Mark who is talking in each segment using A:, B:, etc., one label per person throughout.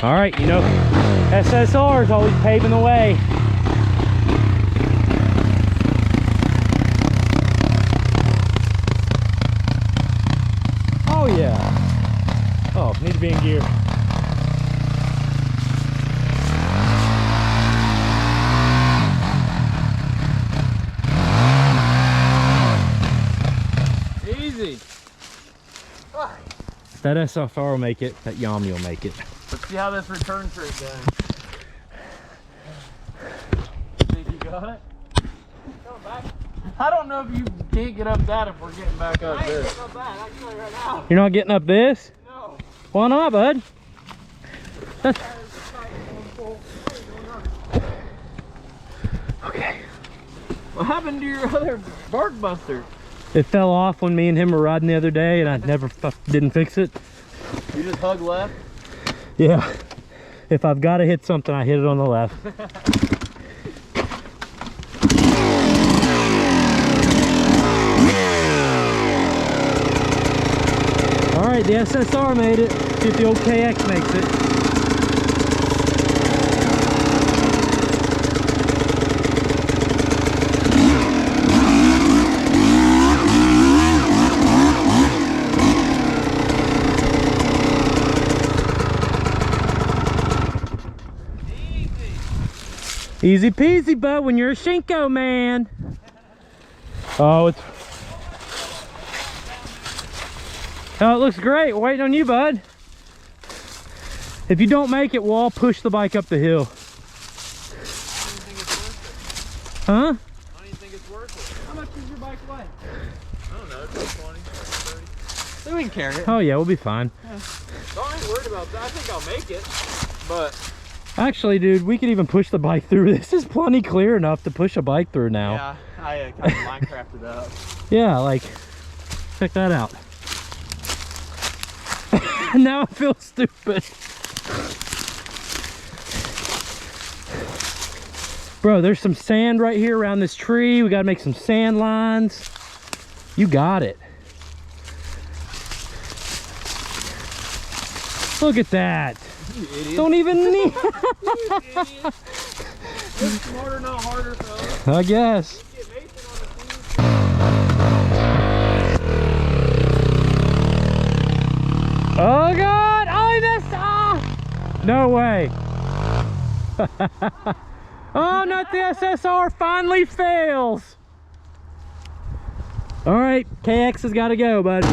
A: All right, you know, SSR is always paving the way. Oh yeah. Oh, need to be in gear.
B: Easy.
A: That SFR will make it, that Yamaha will make it.
B: Let's see how this return trip goes. Think you got it? Coming back. I don't know if you can't get up that if we're getting back up this. I ain't getting up that. I can tell you right now.
A: You're not getting up this?
B: No.
A: Why not, bud? That's... Okay.
B: What happened to your other bark buster?
A: It fell off when me and him were riding the other day, and I never didn't fix it.
B: You just hug left?
A: Yeah. If I've got to hit something, I hit it on the left. All right, the SSR made it. See if the old KX makes it. Easy peasy, bud, when you're a Shinko man. Oh, it looks great. Waiting on you, bud. If you don't make it, we'll all push the bike up the hill. Huh?
B: I don't even think it's worth it. How much is your bike weigh? I don't know, 20, 30. Then we can carry it.
A: Oh yeah, we'll be fine.
B: Yeah. I ain't worried about that. I think I'll make it, but...
A: Actually, dude, we could even push the bike through. This is plenty clear enough to push a bike through now.
B: Yeah, I kind of Minecrafted up.
A: Yeah, like, check that out. Now I feel stupid. Bro, there's some sand right here around this tree. We gotta make some sand lines. You got it. Look at that.
B: You idiot.
A: Don't even need.
B: You idiot. Just smarter, not harder, fellas.
A: I guess. Oh God! Oh, I missed! Ah! No way! Oh, not the SSR finally fails! All right, KX has got to go, bud.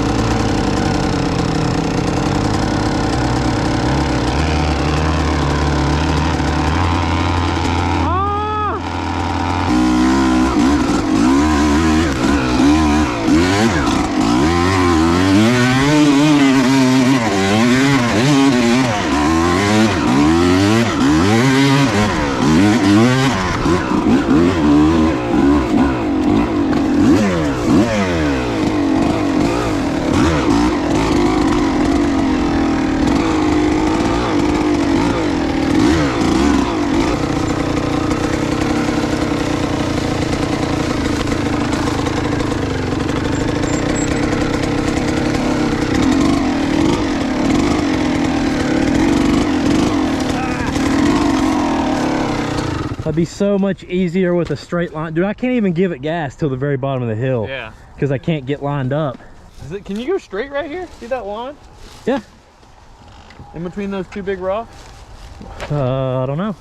A: That'd be so much easier with a straight line. Dude, I can't even give it gas till the very bottom of the hill.
B: Yeah.
A: Because I can't get lined up.
B: Can you go straight right here? See that line?
A: Yeah.
B: In between those two big rocks?
A: I don't know.